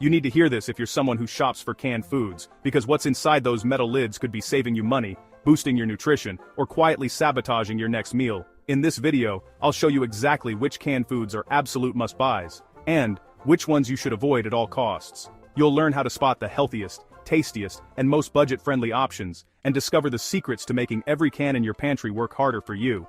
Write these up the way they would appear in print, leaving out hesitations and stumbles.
You need to hear this if you're someone who shops for canned foods, because what's inside those metal lids could be saving you money, boosting your nutrition, or quietly sabotaging your next meal. In this video, I'll show you exactly which canned foods are absolute must-buys, and which ones you should avoid at all costs. You'll learn how to spot the healthiest, tastiest, and most budget-friendly options, and discover the secrets to making every can in your pantry work harder for you.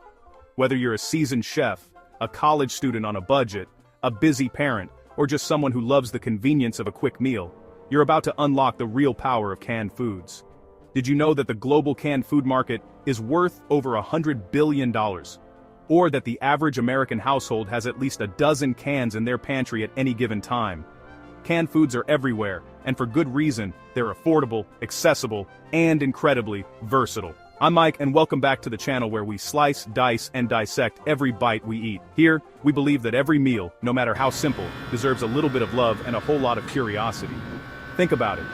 Whether you're a seasoned chef, a college student on a budget, a busy parent, or just someone who loves the convenience of a quick meal, you're about to unlock the real power of canned foods. Did you know that the global canned food market is worth over $100 billion? Or that the average American household has at least a dozen cans in their pantry at any given time? Canned foods are everywhere, and for good reason. They're affordable, accessible, and incredibly versatile. I'm Mike, and welcome back to the channel where we slice, dice, and dissect every bite we eat. Here, we believe that every meal, no matter how simple, deserves a little bit of love and a whole lot of curiosity. Think about it.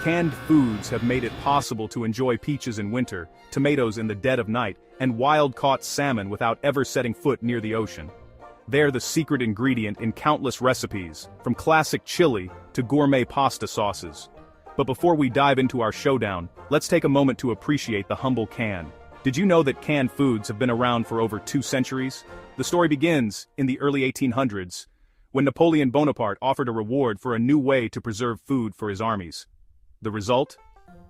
Canned foods have made it possible to enjoy peaches in winter, tomatoes in the dead of night, and wild-caught salmon without ever setting foot near the ocean. They're the secret ingredient in countless recipes, from classic chili to gourmet pasta sauces. But before we dive into our showdown, let's take a moment to appreciate the humble can. Did you know that canned foods have been around for over 2 centuries? The story begins in the early 1800s, when Napoleon Bonaparte offered a reward for a new way to preserve food for his armies. The result?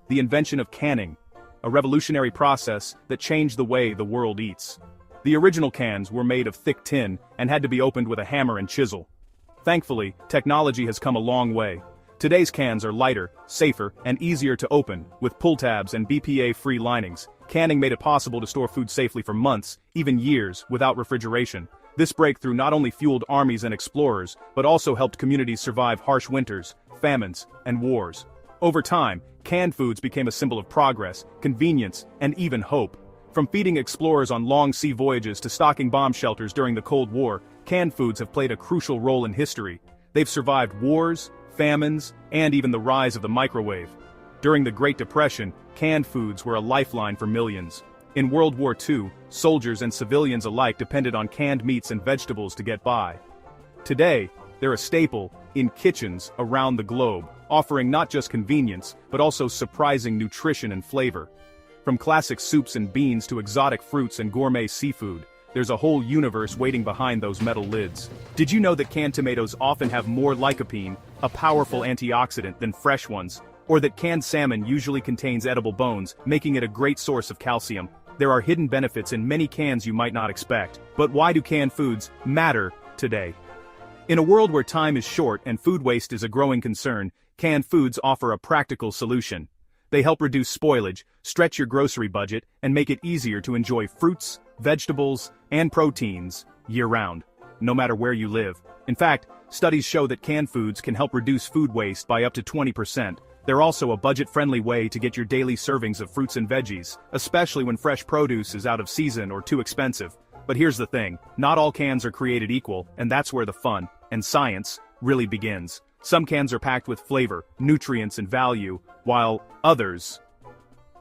The invention of canning, a revolutionary process that changed the way the world eats. The original cans were made of thick tin and had to be opened with a hammer and chisel. Thankfully, technology has come a long way. Today's cans are lighter, safer, and easier to open, with pull tabs and BPA-free linings. Canning made it possible to store food safely for months, even years, without refrigeration. This breakthrough not only fueled armies and explorers, but also helped communities survive harsh winters, famines, and wars. Over time, canned foods became a symbol of progress, convenience, and even hope. From feeding explorers on long sea voyages to stocking bomb shelters during the Cold War, canned foods have played a crucial role in history. They've survived wars, famines, and even the rise of the microwave. During the Great Depression, canned foods were a lifeline for millions. In World War II, soldiers and civilians alike depended on canned meats and vegetables to get by. Today, they're a staple in kitchens around the globe, offering not just convenience, but also surprising nutrition and flavor. From classic soups and beans to exotic fruits and gourmet seafood, there's a whole universe waiting behind those metal lids. Did you know that canned tomatoes often have more lycopene, a powerful antioxidant, than fresh ones? Or that canned salmon usually contains edible bones, making it a great source of calcium? There are hidden benefits in many cans you might not expect. But why do canned foods matter today? In a world where time is short and food waste is a growing concern, canned foods offer a practical solution. They help reduce spoilage, stretch your grocery budget, and make it easier to enjoy fruits, vegetables, and proteins year-round, no matter where you live. In fact, studies show that canned foods can help reduce food waste by up to 20%. They're also a budget-friendly way to get your daily servings of fruits and veggies, especially when fresh produce is out of season or too expensive. But here's the thing, not all cans are created equal, and that's where the fun and science really begins. Some cans are packed with flavor, nutrients, and value, while others,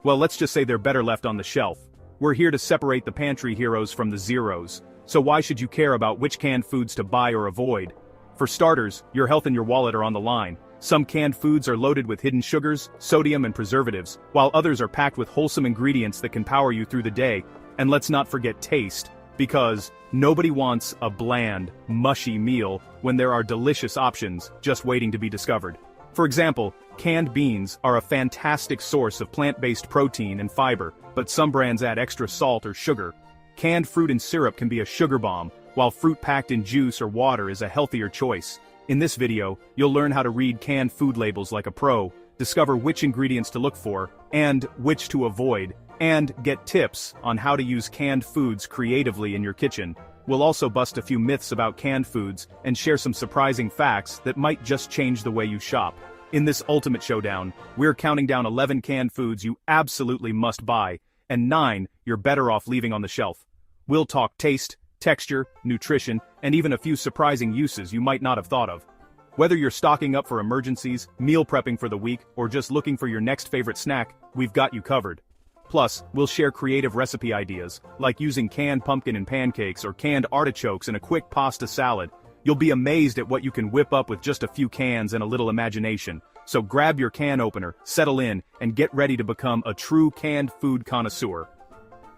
well, let's just say they're better left on the shelf. We're here to separate the pantry heroes from the zeros. So why should you care about which canned foods to buy or avoid? For starters, your health and your wallet are on the line. Some canned foods are loaded with hidden sugars, sodium, and preservatives, while others are packed with wholesome ingredients that can power you through the day. And let's not forget taste, because nobody wants a bland, mushy meal when there are delicious options just waiting to be discovered. For example, canned beans are a fantastic source of plant-based protein and fiber, but some brands add extra salt or sugar. Canned fruit and syrup can be a sugar bomb, while fruit packed in juice or water is a healthier choice. In this video, you'll learn how to read canned food labels like a pro, discover which ingredients to look for, and which to avoid, and get tips on how to use canned foods creatively in your kitchen. We'll also bust a few myths about canned foods and share some surprising facts that might just change the way you shop. In this ultimate showdown, we're counting down 11 canned foods you absolutely must buy, and 9 you're better off leaving on the shelf. We'll talk taste, texture, nutrition, and even a few surprising uses you might not have thought of. Whether you're stocking up for emergencies, meal prepping for the week, or just looking for your next favorite snack, we've got you covered. Plus, we'll share creative recipe ideas, like using canned pumpkin in pancakes or canned artichokes in a quick pasta salad. You'll be amazed at what you can whip up with just a few cans and a little imagination. So grab your can opener, settle in, and get ready to become a true canned food connoisseur.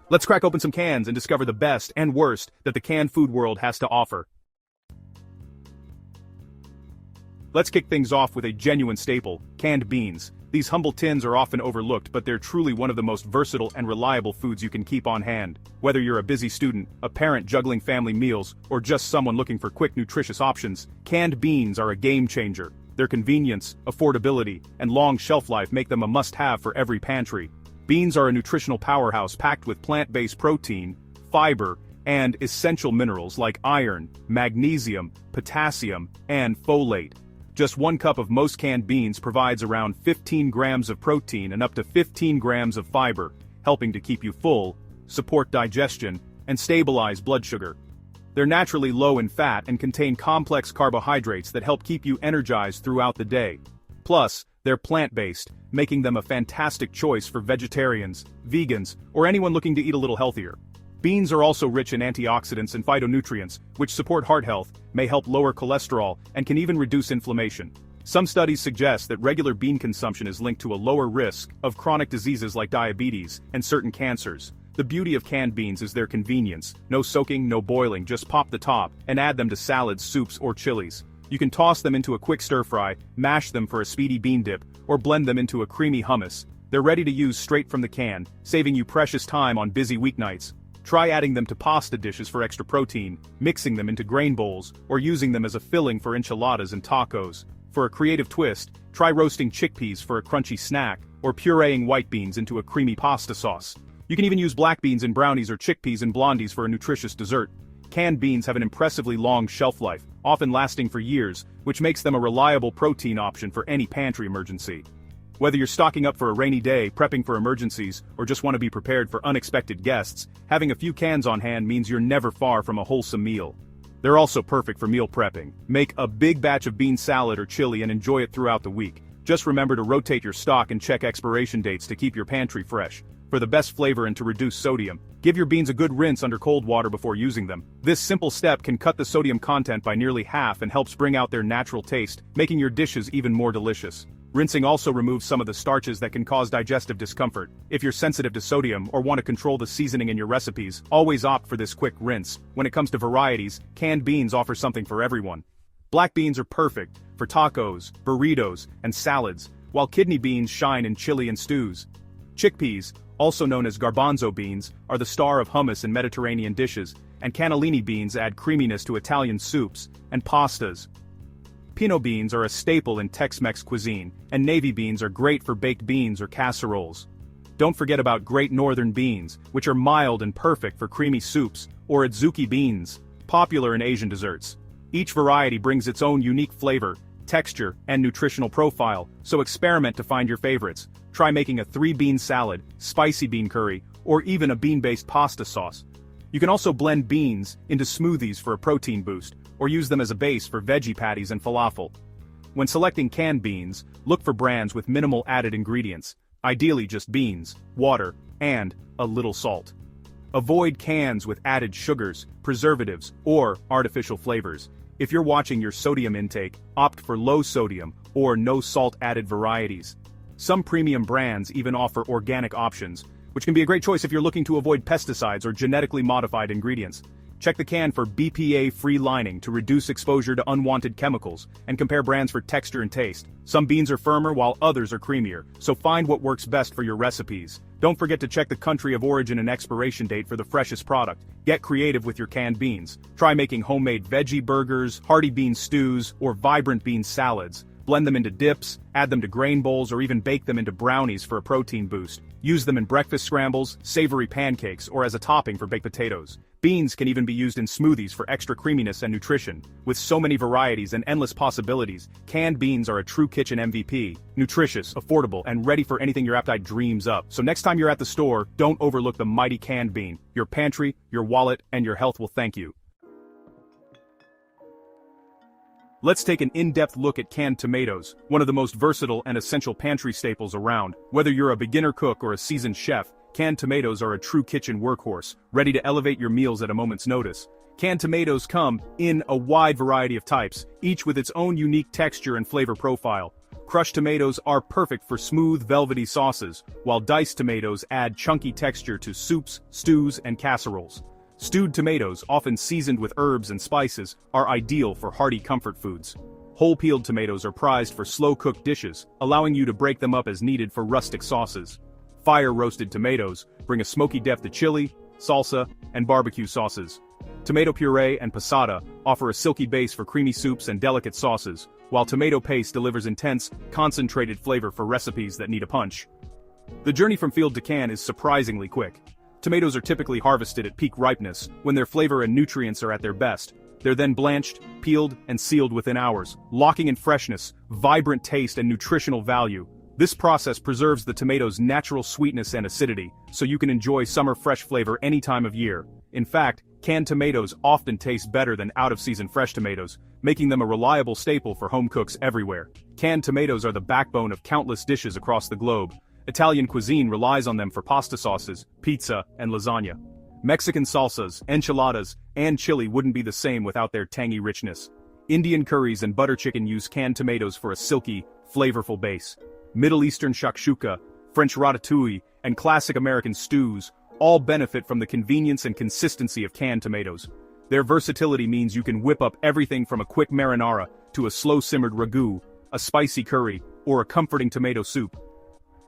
Let's crack open some cans and discover the best and worst that the canned food world has to offer. Let's kick things off with a genuine staple, canned beans. These humble tins are often overlooked, but they're truly one of the most versatile and reliable foods you can keep on hand. Whether you're a busy student, a parent juggling family meals, or just someone looking for quick nutritious options, canned beans are a game changer. Their convenience, affordability, and long shelf life make them a must-have for every pantry. Beans are a nutritional powerhouse packed with plant-based protein, fiber, and essential minerals like iron, magnesium, potassium, and folate. Just 1 cup of most canned beans provides around 15 grams of protein and up to 15 grams of fiber, helping to keep you full, support digestion, and stabilize blood sugar. They're naturally low in fat and contain complex carbohydrates that help keep you energized throughout the day. Plus, they're plant-based, making them a fantastic choice for vegetarians, vegans, or anyone looking to eat a little healthier. Beans are also rich in antioxidants and phytonutrients, which support heart health, may help lower cholesterol, and can even reduce inflammation. Some studies suggest that regular bean consumption is linked to a lower risk of chronic diseases like diabetes and certain cancers. The beauty of canned beans is their convenience. No soaking, no boiling, just pop the top and add them to salads, soups, or chilies. You can toss them into a quick stir-fry, mash them for a speedy bean dip, or blend them into a creamy hummus. They're ready to use straight from the can, saving you precious time on busy weeknights. Try adding them to pasta dishes for extra protein, mixing them into grain bowls, or using them as a filling for enchiladas and tacos. For a creative twist, try roasting chickpeas for a crunchy snack, or pureeing white beans into a creamy pasta sauce. You can even use black beans in brownies or chickpeas in blondies for a nutritious dessert. Canned beans have an impressively long shelf life, often lasting for years, which makes them a reliable protein option for any pantry emergency. Whether you're stocking up for a rainy day, prepping for emergencies, or just want to be prepared for unexpected guests, having a few cans on hand means you're never far from a wholesome meal. They're also perfect for meal prepping. Make a big batch of bean salad or chili and enjoy it throughout the week. Just remember to rotate your stock and check expiration dates to keep your pantry fresh. For the best flavor and to reduce sodium, give your beans a good rinse under cold water before using them. This simple step can cut the sodium content by nearly half and helps bring out their natural taste, making your dishes even more delicious. Rinsing also removes some of the starches that can cause digestive discomfort. If you're sensitive to sodium or want to control the seasoning in your recipes, always opt for this quick rinse. When it comes to varieties, canned beans offer something for everyone. Black beans are perfect for tacos, burritos, and salads, while kidney beans shine in chili and stews. Chickpeas, also known as garbanzo beans, are the star of hummus and Mediterranean dishes, and cannellini beans add creaminess to Italian soups and pastas. Pinot beans are a staple in Tex-Mex cuisine, and navy beans are great for baked beans or casseroles. Don't forget about Great Northern beans, which are mild and perfect for creamy soups, or adzuki beans, popular in Asian desserts. Each variety brings its own unique flavor, texture, and nutritional profile, so experiment to find your favorites. Try making a 3-bean salad, spicy bean curry, or even a bean-based pasta sauce. You can also blend beans into smoothies for a protein boost, or use them as a base for veggie patties and falafel. When selecting canned beans, look for brands with minimal added ingredients, ideally just beans, water, and a little salt. Avoid cans with added sugars, preservatives, or artificial flavors. If you're watching your sodium intake, opt for low sodium or no salt added varieties. Some premium brands even offer organic options, which can be a great choice if you're looking to avoid pesticides or genetically modified ingredients. Check the can for BPA-free lining to reduce exposure to unwanted chemicals, and compare brands for texture and taste. Some beans are firmer while others are creamier, so find what works best for your recipes. Don't forget to check the country of origin and expiration date for the freshest product. Get creative with your canned beans. Try making homemade veggie burgers, hearty bean stews, or vibrant bean salads. Blend them into dips, add them to grain bowls, or even bake them into brownies for a protein boost. Use them in breakfast scrambles, savory pancakes, or as a topping for baked potatoes. Beans can even be used in smoothies for extra creaminess and nutrition. With so many varieties and endless possibilities, canned beans are a true kitchen MVP. Nutritious, affordable, and ready for anything your appetite dreams up. So next time you're at the store, don't overlook the mighty canned bean. Your pantry, your wallet, and your health will thank you. Let's take an in-depth look at canned tomatoes, one of the most versatile and essential pantry staples around. Whether you're a beginner cook or a seasoned chef, canned tomatoes are a true kitchen workhorse, ready to elevate your meals at a moment's notice. Canned tomatoes come in a wide variety of types, each with its own unique texture and flavor profile. Crushed tomatoes are perfect for smooth, velvety sauces, while diced tomatoes add chunky texture to soups, stews, and casseroles. Stewed tomatoes, often seasoned with herbs and spices, are ideal for hearty comfort foods. Whole-peeled tomatoes are prized for slow-cooked dishes, allowing you to break them up as needed for rustic sauces. Fire-roasted tomatoes bring a smoky depth to chili, salsa, and barbecue sauces. Tomato puree and passata offer a silky base for creamy soups and delicate sauces, while tomato paste delivers intense, concentrated flavor for recipes that need a punch. The journey from field to can is surprisingly quick. Tomatoes are typically harvested at peak ripeness, when their flavor and nutrients are at their best. They're then blanched, peeled, and sealed within hours, locking in freshness, vibrant taste, and nutritional value. This process preserves the tomato's natural sweetness and acidity, so you can enjoy summer fresh flavor any time of year. In fact, canned tomatoes often taste better than out-of-season fresh tomatoes, making them a reliable staple for home cooks everywhere. Canned tomatoes are the backbone of countless dishes across the globe. Italian cuisine relies on them for pasta sauces, pizza, and lasagna. Mexican salsas, enchiladas, and chili wouldn't be the same without their tangy richness. Indian curries and butter chicken use canned tomatoes for a silky, flavorful base. Middle Eastern shakshuka, French ratatouille, and classic American stews all benefit from the convenience and consistency of canned tomatoes. Their versatility means you can whip up everything from a quick marinara to a slow-simmered ragu, a spicy curry, or a comforting tomato soup.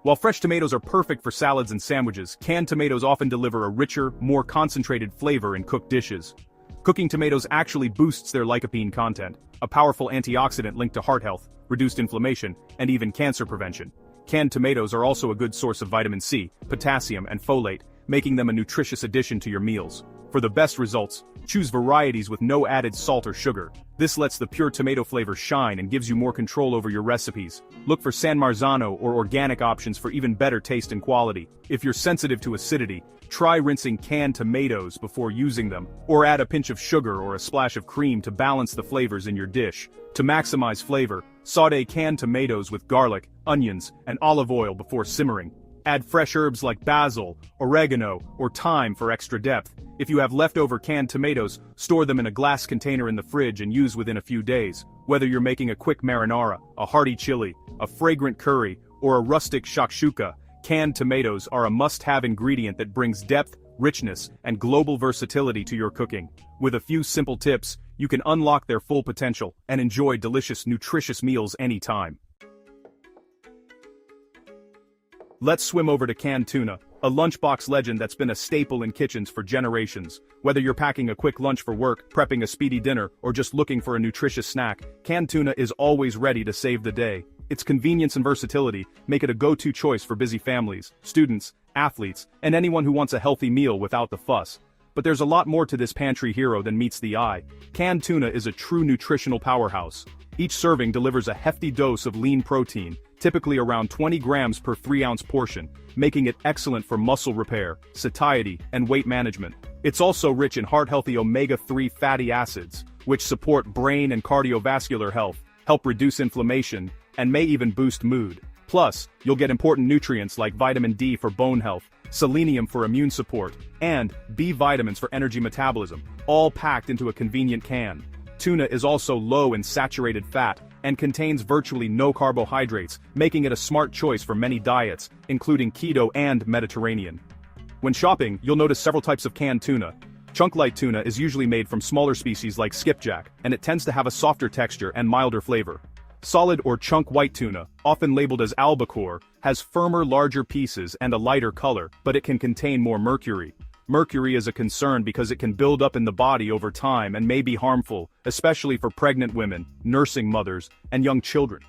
While fresh tomatoes are perfect for salads and sandwiches, canned tomatoes often deliver a richer, more concentrated flavor in cooked dishes. Cooking tomatoes actually boosts their lycopene content, a powerful antioxidant linked to heart health, reduced inflammation, and even cancer prevention. Canned tomatoes are also a good source of vitamin C, potassium, and folate, making them a nutritious addition to your meals. For the best results, choose varieties with no added salt or sugar. This lets the pure tomato flavor shine and gives you more control over your recipes. Look for San Marzano or organic options for even better taste and quality. If you're sensitive to acidity, try rinsing canned tomatoes before using them, or add a pinch of sugar or a splash of cream to balance the flavors in your dish. To maximize flavor, sauté canned tomatoes with garlic, onions, and olive oil before simmering. Add fresh herbs like basil, oregano, or thyme for extra depth. If you have leftover canned tomatoes, store them in a glass container in the fridge and use within a few days. Whether you're making a quick marinara, a hearty chili, a fragrant curry, or a rustic shakshuka, canned tomatoes are a must-have ingredient that brings depth, richness, and global versatility to your cooking. With a few simple tips, you can unlock their full potential and enjoy delicious, nutritious meals anytime. Let's swim over to canned tuna, a lunchbox legend that's been a staple in kitchens for generations. Whether you're packing a quick lunch for work, prepping a speedy dinner, or just looking for a nutritious snack, canned tuna is always ready to save the day. Its convenience and versatility make it a go-to choice for busy families, students, athletes, and anyone who wants a healthy meal without the fuss. But there's a lot more to this pantry hero than meets the eye. Canned tuna is a true nutritional powerhouse. Each serving delivers a hefty dose of lean protein, typically around 20 grams per 3-ounce portion, making it excellent for muscle repair, satiety, and weight management. It's also rich in heart-healthy omega-3 fatty acids, which support brain and cardiovascular health, help reduce inflammation, and may even boost mood. Plus, you'll get important nutrients like vitamin D for bone health, selenium for immune support, and B vitamins for energy metabolism, all packed into a convenient can. Tuna is also low in saturated fat and contains virtually no carbohydrates, making it a smart choice for many diets, including keto and Mediterranean. When shopping, you'll notice several types of canned tuna. Chunk-light tuna is usually made from smaller species like skipjack, and it tends to have a softer texture and milder flavor. Solid or chunk white tuna, often labeled as albacore, has firmer, larger pieces and a lighter color, but it can contain more mercury. Mercury is a concern because it can build up in the body over time and may be harmful, especially for pregnant women, nursing mothers, and young children.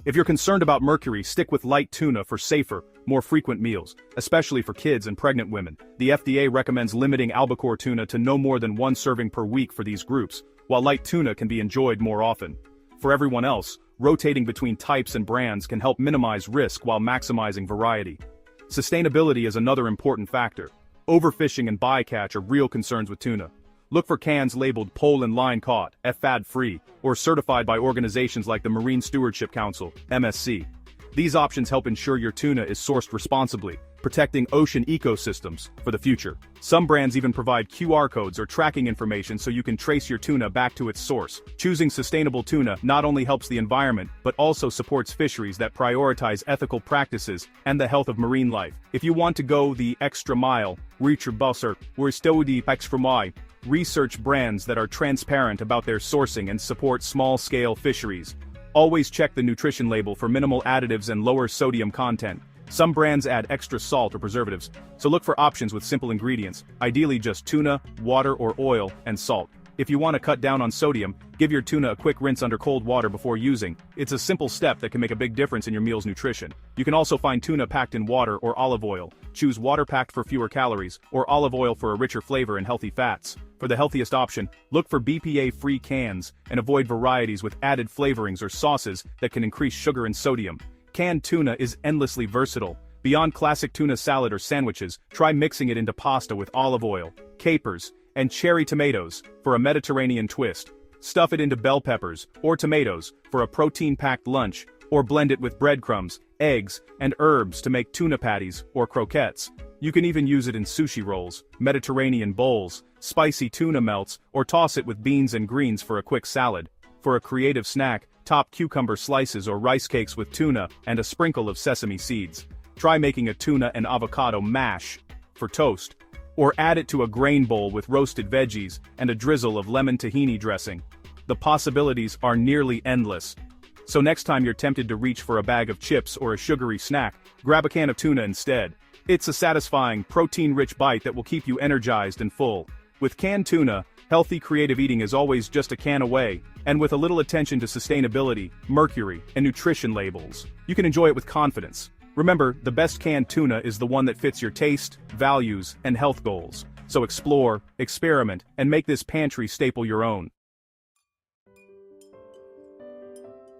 If you're concerned about mercury, stick with light tuna for safer, more frequent meals, especially for kids and pregnant women. The FDA recommends limiting albacore tuna to no more than 1 serving per week for these groups, while light tuna can be enjoyed more often. For everyone else, rotating between types and brands can help minimize risk while maximizing variety. Sustainability is another important factor. Overfishing and bycatch are real concerns with tuna. Look for cans labeled pole and line caught, FAD-free, or certified by organizations like the Marine Stewardship Council, MSC. These options help ensure your tuna is sourced responsibly, protecting ocean ecosystems for the future. Some brands even provide QR codes or tracking information so you can trace your tuna back to its source. Choosing sustainable tuna not only helps the environment but also supports fisheries that prioritize ethical practices and the health of marine life. If you want to go the extra mile, reach your busser, or still the extra mile, research brands that are transparent about their sourcing and support small-scale fisheries. Always check the nutrition label for minimal additives and lower sodium content. Some brands add extra salt or preservatives, so look for options with simple ingredients, ideally just tuna, water or oil, and salt. If you want to cut down on sodium, give your tuna a quick rinse under cold water before using. It's a simple step that can make a big difference in your meal's nutrition. You can also find tuna packed in water or olive oil. Choose water packed for fewer calories, or olive oil for a richer flavor and healthy fats. For the healthiest option, look for BPA-free cans, and avoid varieties with added flavorings or sauces that can increase sugar and sodium. Canned tuna is endlessly versatile. Beyond classic tuna salad or sandwiches, try mixing it into pasta with olive oil, capers, and cherry tomatoes for a Mediterranean twist. Stuff it into bell peppers or tomatoes for a protein-packed lunch, or blend it with breadcrumbs, eggs, and herbs to make tuna patties or croquettes. You can even use it in sushi rolls, Mediterranean bowls, spicy tuna melts, or toss it with beans and greens for a quick salad. For a creative snack, top cucumber slices or rice cakes with tuna and a sprinkle of sesame seeds. Try making a tuna and avocado mash for toast, or add it to a grain bowl with roasted veggies and a drizzle of lemon tahini dressing. The possibilities are nearly endless. So next time you're tempted to reach for a bag of chips or a sugary snack, grab a can of tuna instead. It's a satisfying, protein-rich bite that will keep you energized and full. With canned tuna, healthy creative eating is always just a can away, and with a little attention to sustainability, mercury, and nutrition labels, you can enjoy it with confidence. Remember, the best canned tuna is the one that fits your taste, values, and health goals. So explore, experiment, and make this pantry staple your own.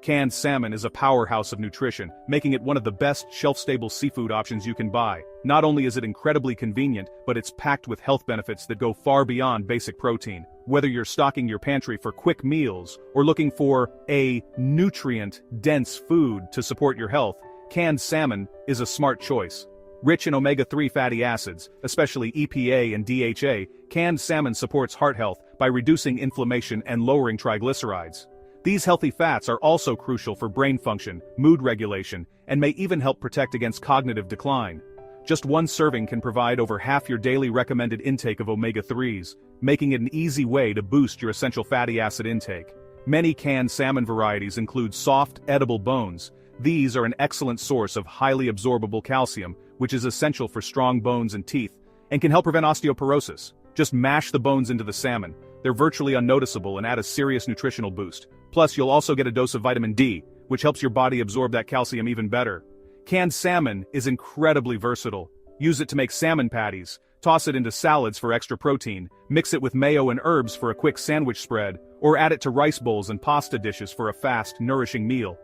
Canned salmon is a powerhouse of nutrition, making it one of the best shelf-stable seafood options you can buy. Not only is it incredibly convenient, but it's packed with health benefits that go far beyond basic protein. Whether you're stocking your pantry for quick meals or looking for a nutrient-dense food to support your health, canned salmon is a smart choice. Rich in omega-3 fatty acids, especially EPA and DHA, canned salmon supports heart health by reducing inflammation and lowering triglycerides. These healthy fats are also crucial for brain function, mood regulation, and may even help protect against cognitive decline. Just one serving can provide over half your daily recommended intake of omega-3s, making it an easy way to boost your essential fatty acid intake. Many canned salmon varieties include soft, edible bones. These are an excellent source of highly absorbable calcium, which is essential for strong bones and teeth, and can help prevent osteoporosis. Just mash the bones into the salmon. They're virtually unnoticeable and add a serious nutritional boost. Plus, you'll also get a dose of vitamin D, which helps your body absorb that calcium even better. Canned salmon is incredibly versatile. Use it to make salmon patties, toss it into salads for extra protein, mix it with mayo and herbs for a quick sandwich spread, or add it to rice bowls and pasta dishes for a fast, nourishing meal.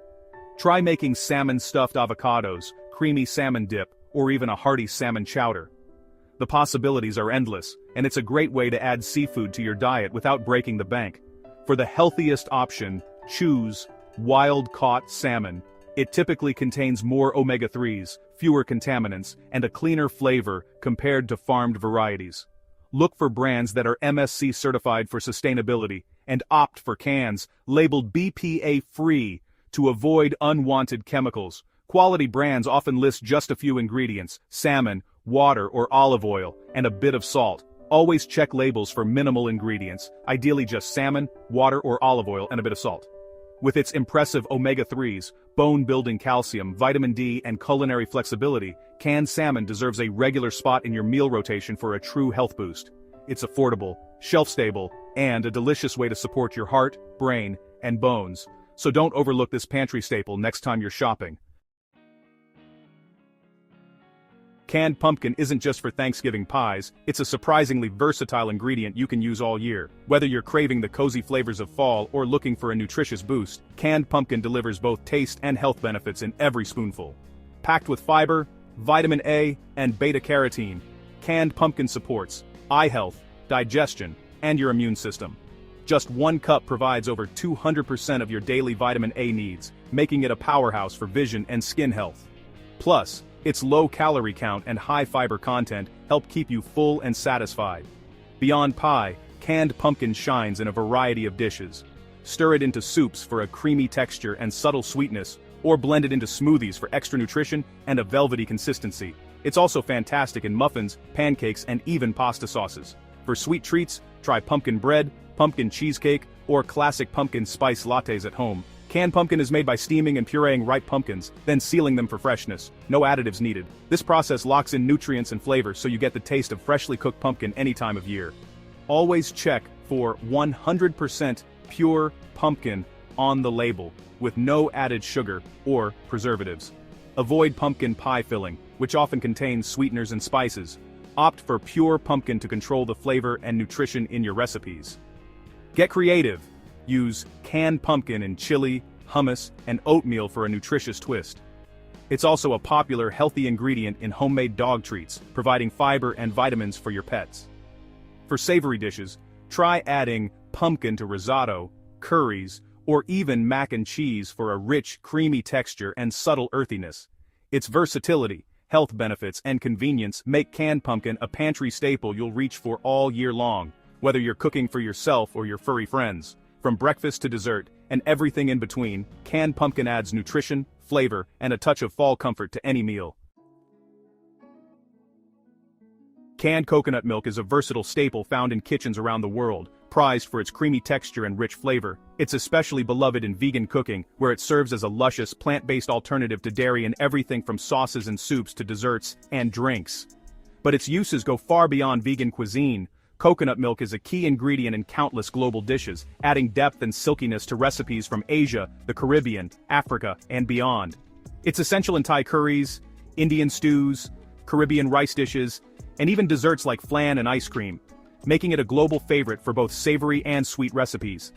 Try making salmon-stuffed avocados, creamy salmon dip, or even a hearty salmon chowder. The possibilities are endless, and it's a great way to add seafood to your diet without breaking the bank. For the healthiest option, choose wild-caught salmon. It typically contains more omega-3s, fewer contaminants, and a cleaner flavor compared to farmed varieties. Look for brands that are MSC certified for sustainability, and opt for cans labeled BPA-free to avoid unwanted chemicals. Quality brands often list just a few ingredients: salmon, water or olive oil, and a bit of salt. Always check labels for minimal ingredients, ideally just salmon, water or olive oil, and a bit of salt. With its impressive omega-3s, bone-building calcium, vitamin D, and culinary flexibility, canned salmon deserves a regular spot in your meal rotation for a true health boost. It's affordable, shelf-stable, and a delicious way to support your heart, brain, and bones. So don't overlook this pantry staple next time you're shopping. Canned pumpkin isn't just for Thanksgiving pies, it's a surprisingly versatile ingredient you can use all year. Whether you're craving the cozy flavors of fall or looking for a nutritious boost, canned pumpkin delivers both taste and health benefits in every spoonful. Packed with fiber, vitamin A, and beta-carotene, canned pumpkin supports eye health, digestion, and your immune system. Just 1 cup provides over 200% of your daily vitamin A needs, making it a powerhouse for vision and skin health. Plus, Its low calorie count and high fiber content help keep you full and satisfied. Beyond pie, canned pumpkin shines in a variety of dishes. Stir it into soups for a creamy texture and subtle sweetness, or blend it into smoothies for extra nutrition and a velvety consistency. It's also fantastic in muffins, pancakes, and even pasta sauces. For sweet treats, try pumpkin bread, pumpkin cheesecake, or classic pumpkin spice lattes at home. Canned pumpkin is made by steaming and pureeing ripe pumpkins, then sealing them for freshness. No additives needed. This process locks in nutrients and flavor so you get the taste of freshly cooked pumpkin any time of year. Always check for 100% pure pumpkin on the label, with no added sugar or preservatives. Avoid pumpkin pie filling, which often contains sweeteners and spices. Opt for pure pumpkin to control the flavor and nutrition in your recipes. Get creative. Use canned pumpkin in chili, hummus, and oatmeal for a nutritious twist. It's also a popular healthy ingredient in homemade dog treats, providing fiber and vitamins for your pets. For savory dishes, try adding pumpkin to risotto, curries, or even mac and cheese for a rich, creamy texture and subtle earthiness. Its versatility, health benefits, and convenience make canned pumpkin a pantry staple you'll reach for all year long, whether you're cooking for yourself or your furry friends. From breakfast to dessert, and everything in between, canned pumpkin adds nutrition, flavor, and a touch of fall comfort to any meal. Canned coconut milk is a versatile staple found in kitchens around the world, prized for its creamy texture and rich flavor. It's especially beloved in vegan cooking, where it serves as a luscious, plant-based alternative to dairy in everything from sauces and soups to desserts and drinks. But its uses go far beyond vegan cuisine. Coconut milk is a key ingredient in countless global dishes, adding depth and silkiness to recipes from Asia, the Caribbean, Africa, and beyond. It's essential in Thai curries, Indian stews, Caribbean rice dishes, and even desserts like flan and ice cream, making it a global favorite for both savory and sweet recipes.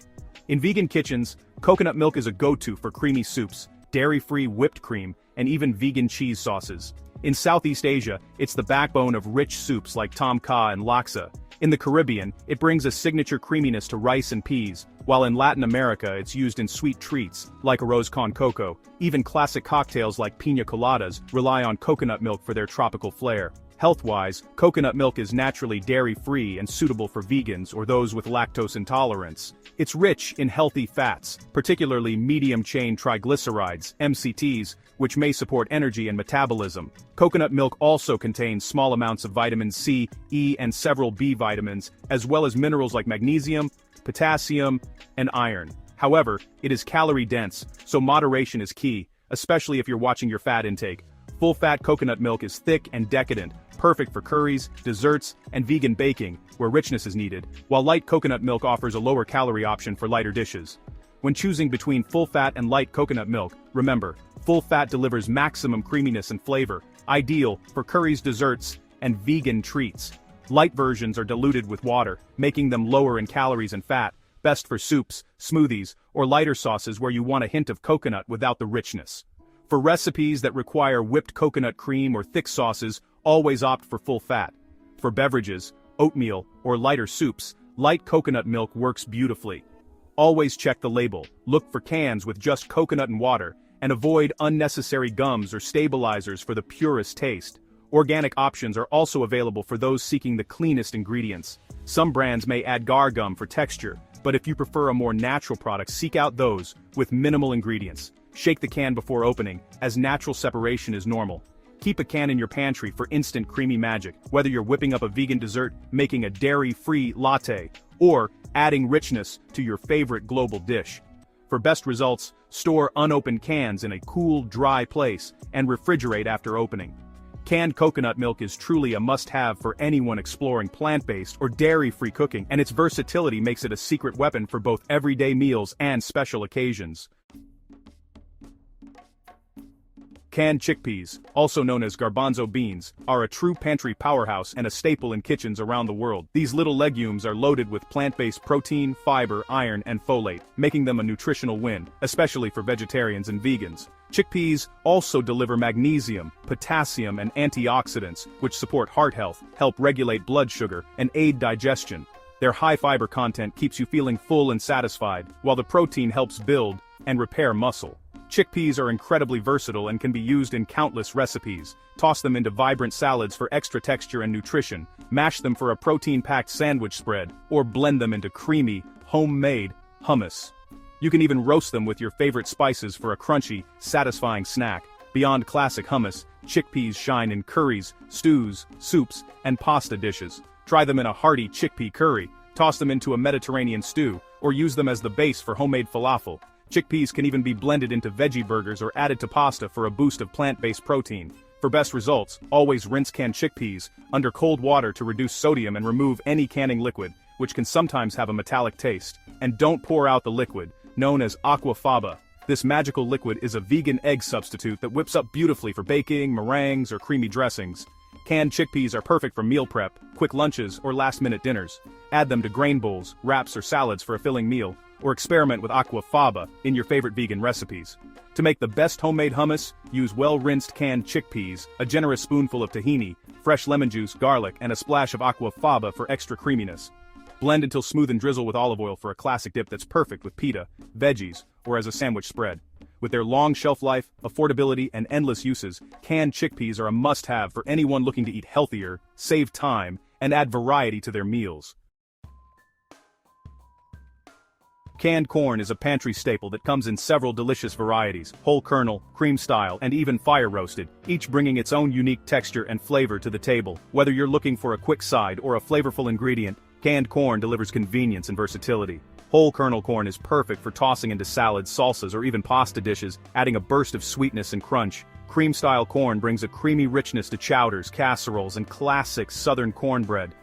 In vegan kitchens, coconut milk is a go-to for creamy soups, dairy-free whipped cream, and even vegan cheese sauces. In Southeast Asia, it's the backbone of rich soups like tom kha and laksa. In the Caribbean, it brings a signature creaminess to rice and peas, while in Latin America it's used in sweet treats, like arroz con coco. Even classic cocktails like piña coladas rely on coconut milk for their tropical flair. Health-wise, coconut milk is naturally dairy-free and suitable for vegans or those with lactose intolerance. It's rich in healthy fats, particularly medium-chain triglycerides, MCTs, which may support energy and metabolism. Coconut milk also contains small amounts of vitamin C, E, and several B vitamins, as well as minerals like magnesium, potassium, and iron. However, it is calorie-dense, so moderation is key, especially if you're watching your fat intake. Full-fat coconut milk is thick and decadent, perfect for curries, desserts, and vegan baking, where richness is needed, while light coconut milk offers a lower calorie option for lighter dishes. When choosing between full-fat and light coconut milk, remember, full-fat delivers maximum creaminess and flavor, ideal for curries, desserts, and vegan treats. Light versions are diluted with water, making them lower in calories and fat, best for soups, smoothies, or lighter sauces where you want a hint of coconut without the richness. For recipes that require whipped coconut cream or thick sauces, always opt for full fat. For beverages, oatmeal, or lighter soups, light coconut milk works beautifully. Always check the label, look for cans with just coconut and water, and avoid unnecessary gums or stabilizers for the purest taste. Organic options are also available for those seeking the cleanest ingredients. Some brands may add gar gum for texture, but if you prefer a more natural product, seek out those with minimal ingredients. Shake the can before opening, as natural separation is normal. Keep a can in your pantry for instant creamy magic, whether you're whipping up a vegan dessert, making a dairy-free latte, or adding richness to your favorite global dish. For best results, store unopened cans in a cool, dry place, and refrigerate after opening. Canned coconut milk is truly a must-have for anyone exploring plant-based or dairy-free cooking, and its versatility makes it a secret weapon for both everyday meals and special occasions. Canned chickpeas, also known as garbanzo beans, are a true pantry powerhouse and a staple in kitchens around the world. These little legumes are loaded with plant-based protein, fiber, iron, and folate, making them a nutritional win, especially for vegetarians and vegans. Chickpeas also deliver magnesium, potassium, and antioxidants, which support heart health, help regulate blood sugar, and aid digestion. Their high fiber content keeps you feeling full and satisfied, while the protein helps build and repair muscle. Chickpeas are incredibly versatile and can be used in countless recipes. Toss them into vibrant salads for extra texture and nutrition, mash them for a protein-packed sandwich spread, or blend them into creamy, homemade hummus. You can even roast them with your favorite spices for a crunchy, satisfying snack. Beyond classic hummus, chickpeas shine in curries, stews, soups, and pasta dishes. Try them in a hearty chickpea curry, toss them into a Mediterranean stew, or use them as the base for homemade falafel. Chickpeas can even be blended into veggie burgers or added to pasta for a boost of plant-based protein. For best results, always rinse canned chickpeas under cold water to reduce sodium and remove any canning liquid, which can sometimes have a metallic taste. And don't pour out the liquid, known as aquafaba. This magical liquid is a vegan egg substitute that whips up beautifully for baking, meringues, or creamy dressings. Canned chickpeas are perfect for meal prep, quick lunches, or last-minute dinners. Add them to grain bowls, wraps, or salads for a filling meal, or experiment with aquafaba in your favorite vegan recipes. To make the best homemade hummus, use well-rinsed canned chickpeas, a generous spoonful of tahini, fresh lemon juice, garlic, and a splash of aquafaba for extra creaminess. Blend until smooth and drizzle with olive oil for a classic dip that's perfect with pita, veggies, or as a sandwich spread. With their long shelf life, affordability, and endless uses, canned chickpeas are a must-have for anyone looking to eat healthier, save time, and add variety to their meals. Canned corn is a pantry staple that comes in several delicious varieties: whole kernel, cream style, and even fire roasted, each bringing its own unique texture and flavor to the table. Whether you're looking for a quick side or a flavorful ingredient, canned corn delivers convenience and versatility. Whole kernel corn is perfect for tossing into salads, salsas, or even pasta dishes, adding a burst of sweetness and crunch. Cream-style corn brings a creamy richness to chowders, casseroles, and classic southern cornbread.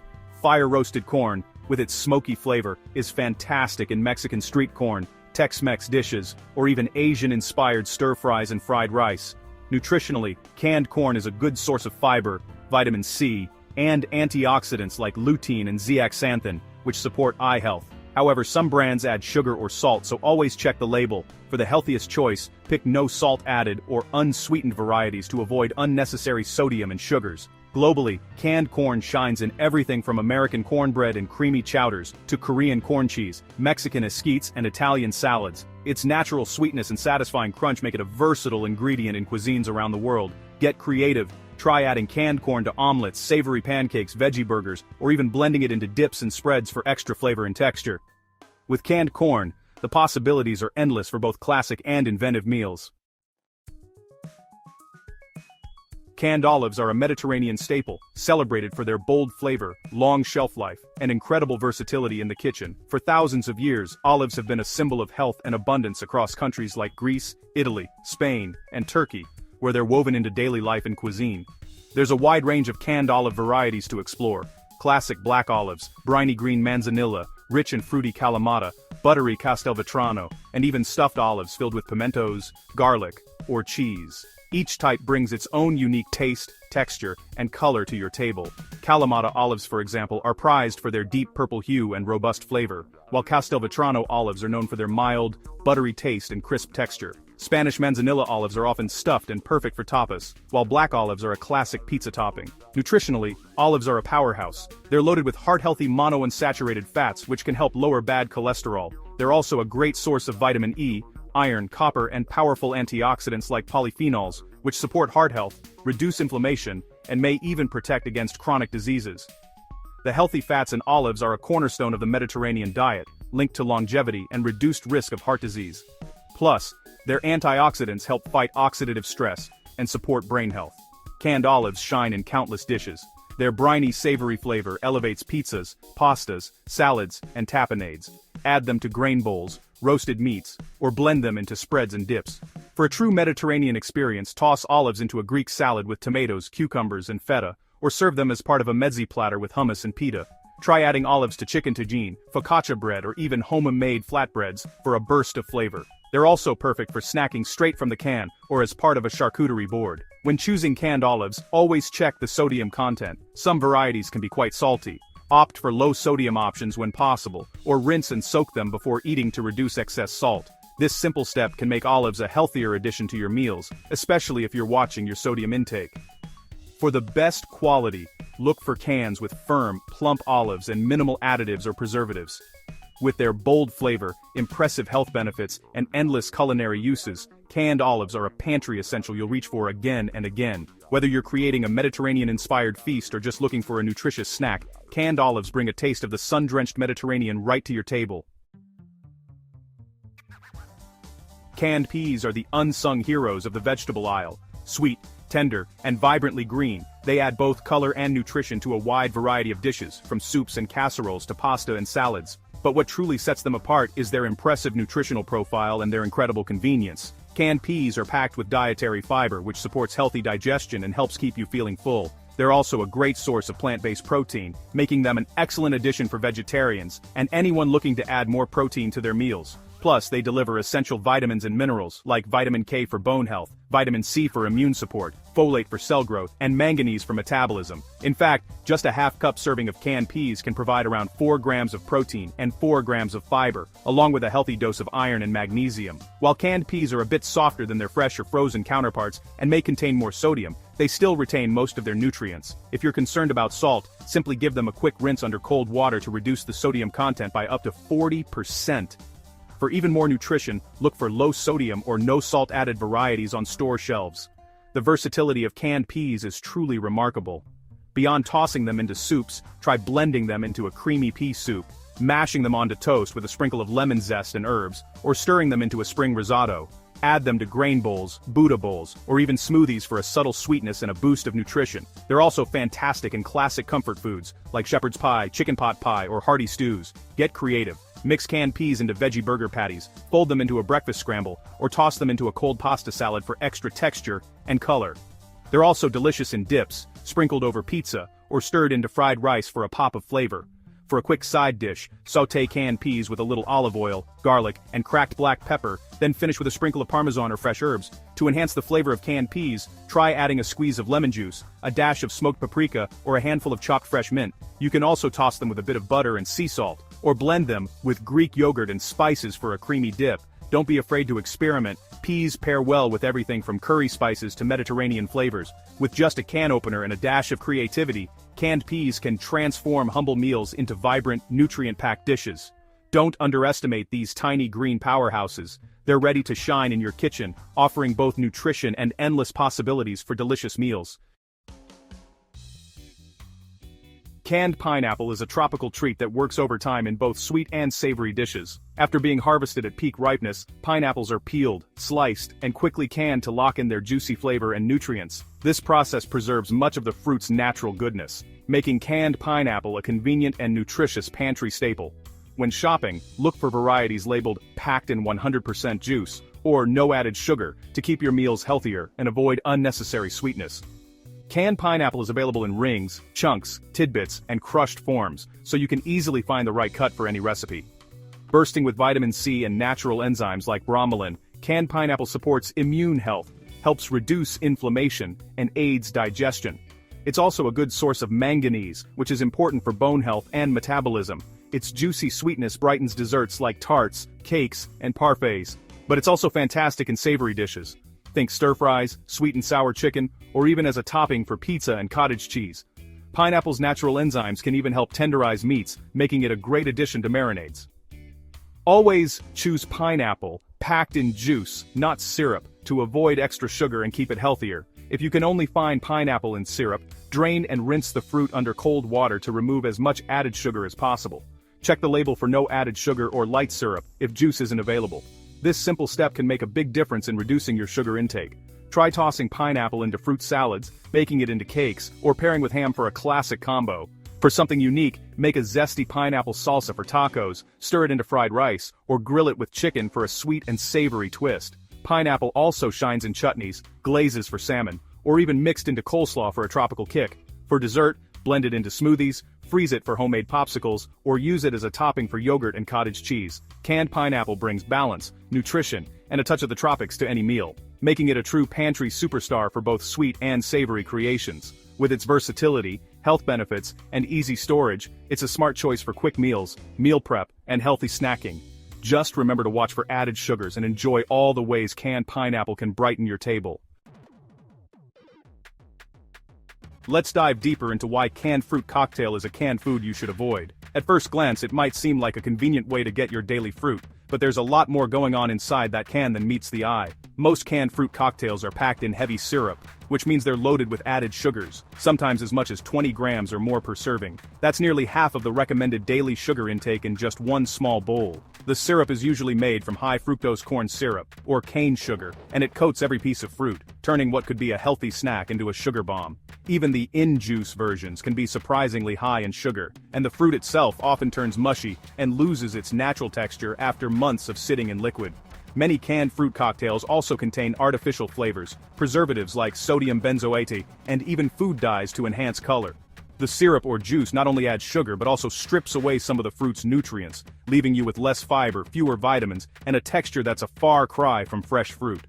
Fire-roasted corn, with its smoky flavor, is fantastic in Mexican street corn, Tex-Mex dishes, or even Asian-inspired stir-fries and fried rice. Nutritionally, canned corn is a good source of fiber, vitamin C, and antioxidants like lutein and zeaxanthin, which support eye health. However, some brands add sugar or salt, so always check the label. For the healthiest choice, pick no salt added or unsweetened varieties to avoid unnecessary sodium and sugars. Globally, canned corn shines in everything from American cornbread and creamy chowders to Korean corn cheese, Mexican esquites, and Italian salads. Its natural sweetness and satisfying crunch make it a versatile ingredient in cuisines around the world. Get creative. Try adding canned corn to omelets, savory pancakes, veggie burgers, or even blending it into dips and spreads for extra flavor and texture. With canned corn, the possibilities are endless for both classic and inventive meals. Canned olives are a Mediterranean staple, celebrated for their bold flavor, long shelf life, and incredible versatility in the kitchen. For thousands of years, olives have been a symbol of health and abundance across countries like Greece, Italy, Spain, and Turkey, where they're woven into daily life and cuisine. There's a wide range of canned olive varieties to explore: classic black olives, briny green manzanilla, rich and fruity Kalamata, buttery Castelvetrano, and even stuffed olives filled with pimentos, garlic, or cheese. Each type brings its own unique taste, texture, and color to your table. Kalamata olives, for example, are prized for their deep purple hue and robust flavor, while Castelvetrano olives are known for their mild, buttery taste and crisp texture. Spanish manzanilla olives are often stuffed and perfect for tapas, while black olives are a classic pizza topping. Nutritionally, olives are a powerhouse. They're loaded with heart-healthy monounsaturated fats which can help lower bad cholesterol. They're also a great source of vitamin E, iron, copper, and powerful antioxidants like polyphenols, which support heart health, reduce inflammation, and may even protect against chronic diseases. The healthy fats in olives are a cornerstone of the Mediterranean diet, linked to longevity and reduced risk of heart disease. Plus, their antioxidants help fight oxidative stress and support brain health. Canned olives shine in countless dishes. Their briny, savory flavor elevates pizzas, pastas, salads, and tapenades. Add them to grain bowls, roasted meats, or blend them into spreads and dips. For a true Mediterranean experience, toss olives into a Greek salad with tomatoes, cucumbers, and feta, or serve them as part of a mezzi platter with hummus and pita. Try adding olives to chicken tagine, focaccia bread, or even home-made flatbreads for a burst of flavor. They're also perfect for snacking straight from the can or as part of a charcuterie board. When choosing canned olives, always check the sodium content. Some varieties can be quite salty. Opt for low-sodium options when possible, or rinse and soak them before eating to reduce excess salt. This simple step can make olives a healthier addition to your meals, especially if you're watching your sodium intake. For the best quality, look for cans with firm, plump olives and minimal additives or preservatives. With their bold flavor, impressive health benefits, and endless culinary uses, canned olives are a pantry essential you'll reach for again and again. Whether you're creating a Mediterranean-inspired feast or just looking for a nutritious snack, canned olives bring a taste of the sun-drenched Mediterranean right to your table. Canned peas are the unsung heroes of the vegetable aisle. Sweet, tender, and vibrantly green, they add both color and nutrition to a wide variety of dishes, from soups and casseroles to pasta and salads. But what truly sets them apart is their impressive nutritional profile and their incredible convenience. Canned peas are packed with dietary fiber, which supports healthy digestion and helps keep you feeling full. They're also a great source of plant-based protein, making them an excellent addition for vegetarians and anyone looking to add more protein to their meals. Plus, they deliver essential vitamins and minerals, like vitamin K for bone health, vitamin C for immune support, folate for cell growth, and manganese for metabolism. In fact, just a half-cup serving of canned peas can provide around 4 grams of protein and 4 grams of fiber, along with a healthy dose of iron and magnesium. While canned peas are a bit softer than their fresh or frozen counterparts and may contain more sodium, they still retain most of their nutrients. If you're concerned about salt, simply give them a quick rinse under cold water to reduce the sodium content by up to 40%. For even more nutrition, look for low-sodium or no-salt-added varieties on store shelves. The versatility of canned peas is truly remarkable. Beyond tossing them into soups, try blending them into a creamy pea soup, mashing them onto toast with a sprinkle of lemon zest and herbs, or stirring them into a spring risotto. Add them to grain bowls, Buddha bowls, or even smoothies for a subtle sweetness and a boost of nutrition. They're also fantastic in classic comfort foods, like shepherd's pie, chicken pot pie, or hearty stews. Get creative. Mix canned peas into veggie burger patties, fold them into a breakfast scramble, or toss them into a cold pasta salad for extra texture and color. They're also delicious in dips, sprinkled over pizza, or stirred into fried rice for a pop of flavor. For a quick side dish, sauté canned peas with a little olive oil, garlic, and cracked black pepper, then finish with a sprinkle of Parmesan or fresh herbs. To enhance the flavor of canned peas, try adding a squeeze of lemon juice, a dash of smoked paprika, or a handful of chopped fresh mint. You can also toss them with a bit of butter and sea salt, or blend them with Greek yogurt and spices for a creamy dip. Don't be afraid to experiment. Peas pair well with everything from curry spices to Mediterranean flavors. With just a can opener and a dash of creativity, canned peas can transform humble meals into vibrant, nutrient-packed dishes. Don't underestimate these tiny green powerhouses. They're ready to shine in your kitchen, offering both nutrition and endless possibilities for delicious meals. Canned pineapple is a tropical treat that works overtime in both sweet and savory dishes. After being harvested at peak ripeness, pineapples are peeled, sliced, and quickly canned to lock in their juicy flavor and nutrients. This process preserves much of the fruit's natural goodness, making canned pineapple a convenient and nutritious pantry staple. When shopping, look for varieties labeled "packed in 100% juice" or "no added sugar" to keep your meals healthier and avoid unnecessary sweetness. Canned pineapple is available in rings, chunks, tidbits, and crushed forms, so you can easily find the right cut for any recipe. Bursting with vitamin C and natural enzymes like bromelain, canned pineapple supports immune health, helps reduce inflammation, and aids digestion. It's also a good source of manganese, which is important for bone health and metabolism. Its juicy sweetness brightens desserts like tarts, cakes, and parfaits, but it's also fantastic in savory dishes. Think stir-fries, sweet and sour chicken, or even as a topping for pizza and cottage cheese. Pineapple's natural enzymes can even help tenderize meats, making it a great addition to marinades. Always choose pineapple, packed in juice, not syrup, to avoid extra sugar and keep it healthier. If you can only find pineapple in syrup, drain and rinse the fruit under cold water to remove as much added sugar as possible. Check the label for no added sugar or light syrup if juice isn't available. This simple step can make a big difference in reducing your sugar intake. Try tossing pineapple into fruit salads, making it into cakes, or pairing with ham for a classic combo. For something unique, make a zesty pineapple salsa for tacos, stir it into fried rice, or grill it with chicken for a sweet and savory twist. Pineapple also shines in chutneys, glazes for salmon, or even mixed into coleslaw for a tropical kick. For dessert, blend it into smoothies, freeze it for homemade popsicles, or use it as a topping for yogurt and cottage cheese. Canned pineapple brings balance, nutrition, and a touch of the tropics to any meal, making it a true pantry superstar for both sweet and savory creations. With its versatility, health benefits, and easy storage, it's a smart choice for quick meals, meal prep, and healthy snacking. Just remember to watch for added sugars and enjoy all the ways canned pineapple can brighten your table. Let's dive deeper into why canned fruit cocktail is a canned food you should avoid. At first glance it might seem like a convenient way to get your daily fruit, but there's a lot more going on inside that can than meets the eye. Most canned fruit cocktails are packed in heavy syrup, which means they're loaded with added sugars, sometimes as much as 20 grams or more per serving. That's nearly half of the recommended daily sugar intake in just one small bowl. The syrup is usually made from high fructose corn syrup, or cane sugar, and it coats every piece of fruit, turning what could be a healthy snack into a sugar bomb. Even the in-juice versions can be surprisingly high in sugar, and the fruit itself often turns mushy and loses its natural texture after months of sitting in liquid. Many canned fruit cocktails also contain artificial flavors, preservatives like sodium benzoate, and even food dyes to enhance color. The syrup or juice not only adds sugar but also strips away some of the fruit's nutrients, leaving you with less fiber, fewer vitamins, and a texture that's a far cry from fresh fruit.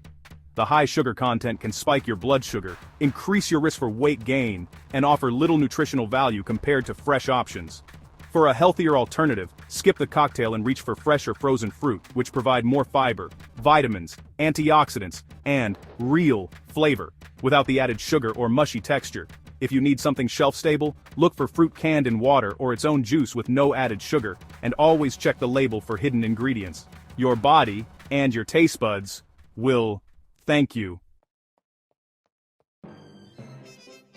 The high sugar content can spike your blood sugar, increase your risk for weight gain, and offer little nutritional value compared to fresh options. For a healthier alternative, skip the cocktail and reach for fresh or frozen fruit, which provide more fiber, vitamins, antioxidants, and real flavor, without the added sugar or mushy texture. If you need something shelf-stable, look for fruit canned in water or its own juice with no added sugar, and always check the label for hidden ingredients. Your body, and your taste buds, will thank you.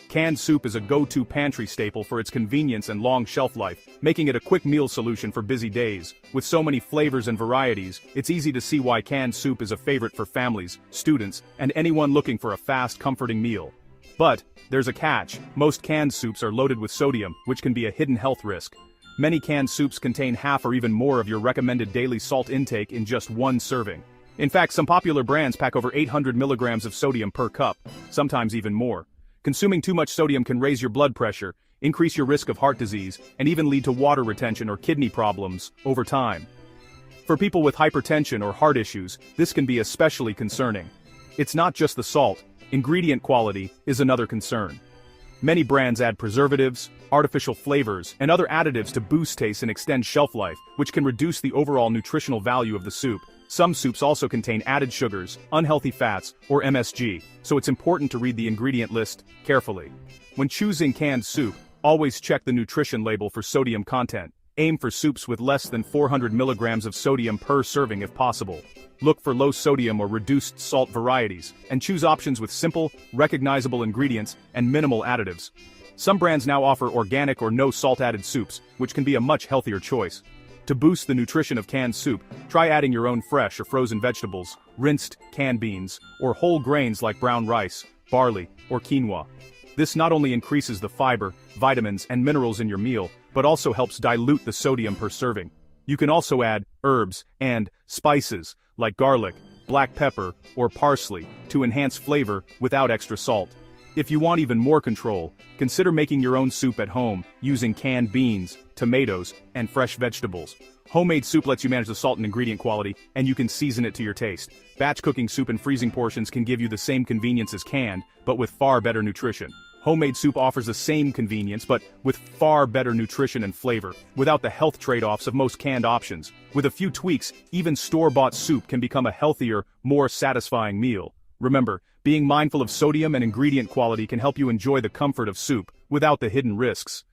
Canned soup is a go-to pantry staple for its convenience and long shelf life, making it a quick meal solution for busy days. With so many flavors and varieties, it's easy to see why canned soup is a favorite for families, students, and anyone looking for a fast, comforting meal. But there's a catch. Most canned soups are loaded with sodium, which can be a hidden health risk. Many canned soups contain half or even more of your recommended daily salt intake in just one serving. In fact, some popular brands pack over 800 milligrams of sodium per cup, sometimes even more. Consuming too much sodium can raise your blood pressure, increase your risk of heart disease, and even lead to water retention or kidney problems over time. For people with hypertension or heart issues, this can be especially concerning. It's not just the salt. Ingredient quality is another concern. Many brands add preservatives, artificial flavors, and other additives to boost taste and extend shelf life, which can reduce the overall nutritional value of the soup. Some soups also contain added sugars, unhealthy fats, or MSG, so it's important to read the ingredient list carefully. When choosing canned soup, always check the nutrition label for sodium content. Aim for soups with less than 400 milligrams of sodium per serving if possible. Look for low sodium or reduced salt varieties, and choose options with simple, recognizable ingredients and minimal additives. Some brands now offer organic or no salt added soups, which can be a much healthier choice. To boost the nutrition of canned soup, try adding your own fresh or frozen vegetables, rinsed canned beans, or whole grains like brown rice, barley, or quinoa. This not only increases the fiber, vitamins, and minerals in your meal, but also helps dilute the sodium per serving. You can also add herbs and spices, like garlic, black pepper, or parsley, to enhance flavor without extra salt. If you want even more control, consider making your own soup at home, using canned beans, tomatoes, and fresh vegetables. Homemade soup lets you manage the salt and ingredient quality, and you can season it to your taste. Batch cooking soup in freezing portions can give you the same convenience as canned, but with far better nutrition. Homemade soup offers the same convenience but with far better nutrition and flavor, without the health trade-offs of most canned options. With a few tweaks, even store-bought soup can become a healthier, more satisfying meal. Remember, being mindful of sodium and ingredient quality can help you enjoy the comfort of soup, without the hidden risks.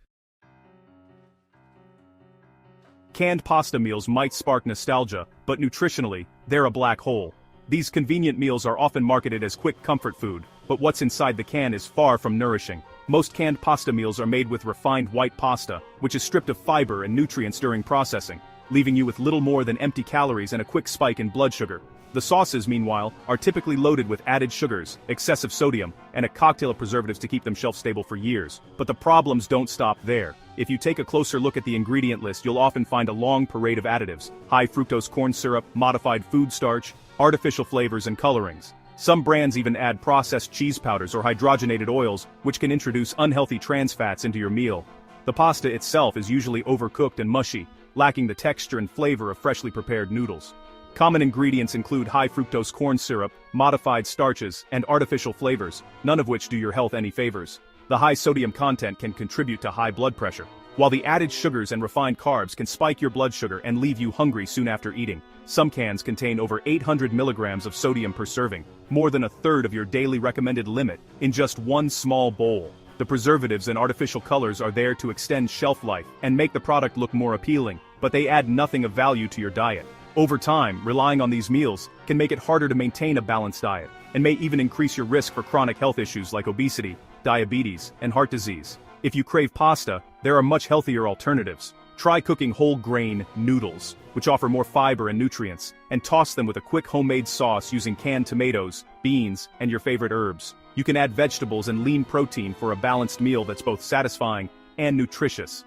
Canned pasta meals might spark nostalgia, but nutritionally, they're a black hole. These convenient meals are often marketed as quick comfort food, but what's inside the can is far from nourishing. Most canned pasta meals are made with refined white pasta, which is stripped of fiber and nutrients during processing, leaving you with little more than empty calories and a quick spike in blood sugar. The sauces, meanwhile, are typically loaded with added sugars, excessive sodium, and a cocktail of preservatives to keep them shelf-stable for years. But the problems don't stop there. If you take a closer look at the ingredient list, you'll often find a long parade of additives: high fructose corn syrup, modified food starch, artificial flavors, and colorings. Some brands even add processed cheese powders or hydrogenated oils, which can introduce unhealthy trans fats into your meal. The pasta itself is usually overcooked and mushy, lacking the texture and flavor of freshly prepared noodles. Common ingredients include high fructose corn syrup, modified starches, and artificial flavors, none of which do your health any favors. The high sodium content can contribute to high blood pressure, while the added sugars and refined carbs can spike your blood sugar and leave you hungry soon after eating. Some cans contain over 800 milligrams of sodium per serving, more than a third of your daily recommended limit, in just one small bowl. The preservatives and artificial colors are there to extend shelf life and make the product look more appealing, but they add nothing of value to your diet. Over time, relying on these meals can make it harder to maintain a balanced diet, and may even increase your risk for chronic health issues like obesity, diabetes, and heart disease. If you crave pasta, there are much healthier alternatives. Try cooking whole grain noodles, which offer more fiber and nutrients, and toss them with a quick homemade sauce using canned tomatoes, beans, and your favorite herbs. You can add vegetables and lean protein for a balanced meal that's both satisfying and nutritious.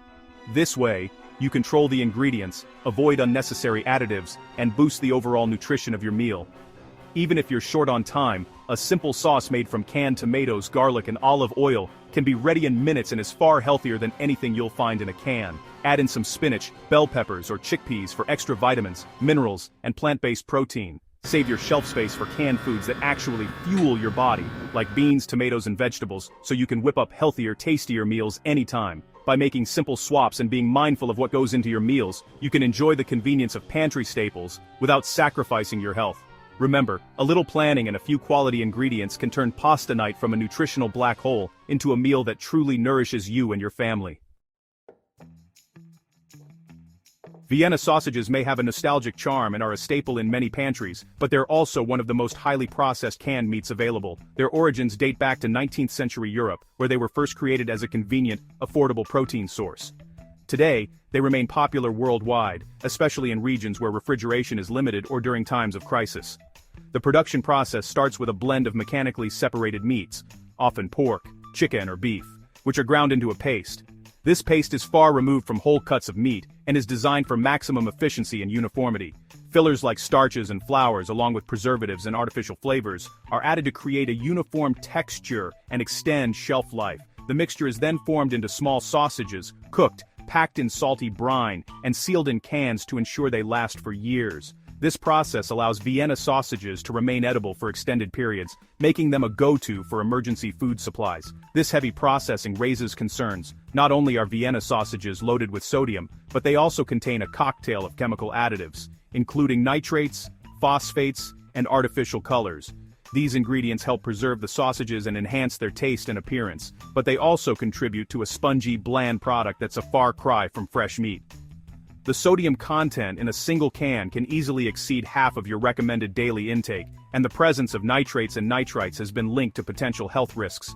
This way, you control the ingredients, avoid unnecessary additives, and boost the overall nutrition of your meal. Even if you're short on time, a simple sauce made from canned tomatoes, garlic, and olive oil can be ready in minutes and is far healthier than anything you'll find in a can. Add in some spinach, bell peppers, or chickpeas for extra vitamins, minerals, and plant-based protein. Save your shelf space for canned foods that actually fuel your body, like beans, tomatoes, and vegetables, so you can whip up healthier, tastier meals anytime. By making simple swaps and being mindful of what goes into your meals, you can enjoy the convenience of pantry staples without sacrificing your health. Remember, a little planning and a few quality ingredients can turn pasta night from a nutritional black hole into a meal that truly nourishes you and your family. Vienna sausages may have a nostalgic charm and are a staple in many pantries, but they're also one of the most highly processed canned meats available. Their origins date back to 19th century Europe, where they were first created as a convenient, affordable protein source. Today, they remain popular worldwide, especially in regions where refrigeration is limited or during times of crisis. The production process starts with a blend of mechanically separated meats, often pork, chicken, or beef, which are ground into a paste. This paste is far removed from whole cuts of meat and is designed for maximum efficiency and uniformity. Fillers like starches and flours, along with preservatives and artificial flavors, are added to create a uniform texture and extend shelf life. The mixture is then formed into small sausages, cooked, packed in salty brine, and sealed in cans to ensure they last for years. This process allows Vienna sausages to remain edible for extended periods, making them a go-to for emergency food supplies. This heavy processing raises concerns. Not only are Vienna sausages loaded with sodium, but they also contain a cocktail of chemical additives, including nitrates, phosphates, and artificial colors. These ingredients help preserve the sausages and enhance their taste and appearance, but they also contribute to a spongy, bland product that's a far cry from fresh meat. The sodium content in a single can can easily exceed half of your recommended daily intake, and the presence of nitrates and nitrites has been linked to potential health risks.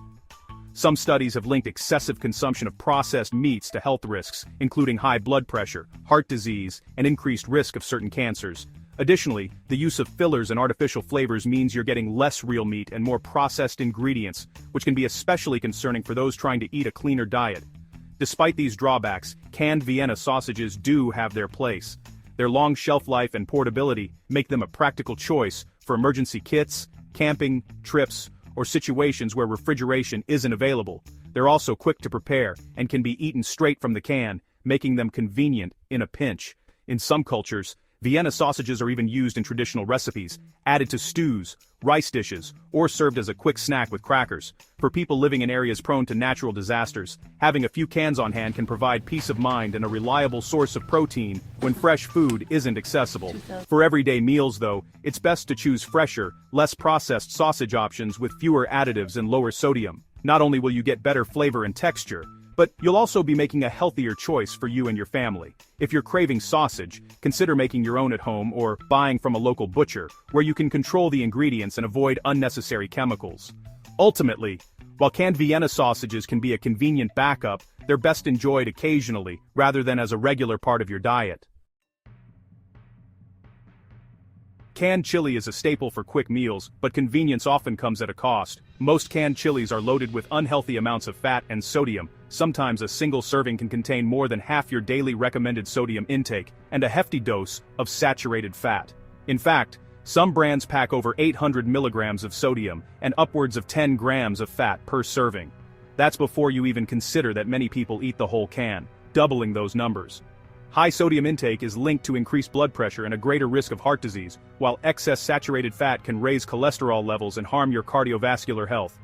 Some studies have linked excessive consumption of processed meats to health risks, including high blood pressure, heart disease, and increased risk of certain cancers. Additionally, the use of fillers and artificial flavors means you're getting less real meat and more processed ingredients, which can be especially concerning for those trying to eat a cleaner diet. Despite these drawbacks, canned Vienna sausages do have their place. Their long shelf life and portability make them a practical choice for emergency kits, camping, trips, or situations where refrigeration isn't available. They're also quick to prepare and can be eaten straight from the can, making them convenient in a pinch. In some cultures, Vienna sausages are even used in traditional recipes, added to stews, rice dishes, or served as a quick snack with crackers. For people living in areas prone to natural disasters, having a few cans on hand can provide peace of mind and a reliable source of protein when fresh food isn't accessible. For everyday meals, though, it's best to choose fresher, less processed sausage options with fewer additives and lower sodium. Not only will you get better flavor and texture, but you'll also be making a healthier choice for you and your family. If you're craving sausage, consider making your own at home or buying from a local butcher, where you can control the ingredients and avoid unnecessary chemicals. Ultimately, while canned Vienna sausages can be a convenient backup, they're best enjoyed occasionally, rather than as a regular part of your diet. Canned chili is a staple for quick meals, but convenience often comes at a cost. Most canned chilies are loaded with unhealthy amounts of fat and sodium. Sometimes a single serving can contain more than half your daily recommended sodium intake, and a hefty dose of saturated fat. In fact, some brands pack over 800 milligrams of sodium and upwards of 10 grams of fat per serving. That's before you even consider that many people eat the whole can, doubling those numbers. High sodium intake is linked to increased blood pressure and a greater risk of heart disease, while excess saturated fat can raise cholesterol levels and harm your cardiovascular health.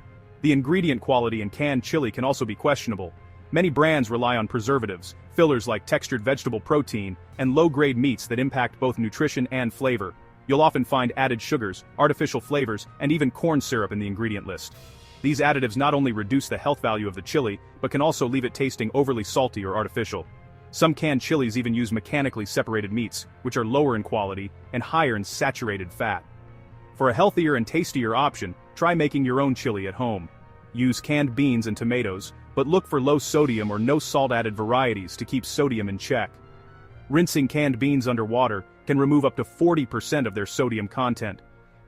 The ingredient quality in canned chili can also be questionable. Many brands rely on preservatives, fillers like textured vegetable protein, and low-grade meats that impact both nutrition and flavor. You'll often find added sugars, artificial flavors, and even corn syrup in the ingredient list. These additives not only reduce the health value of the chili, but can also leave it tasting overly salty or artificial. Some canned chilies even use mechanically separated meats, which are lower in quality and higher in saturated fat. For a healthier and tastier option, try making your own chili at home. Use canned beans and tomatoes, but look for low sodium or no salt added varieties to keep sodium in check. Rinsing canned beans under water can remove up to 40% of their sodium content.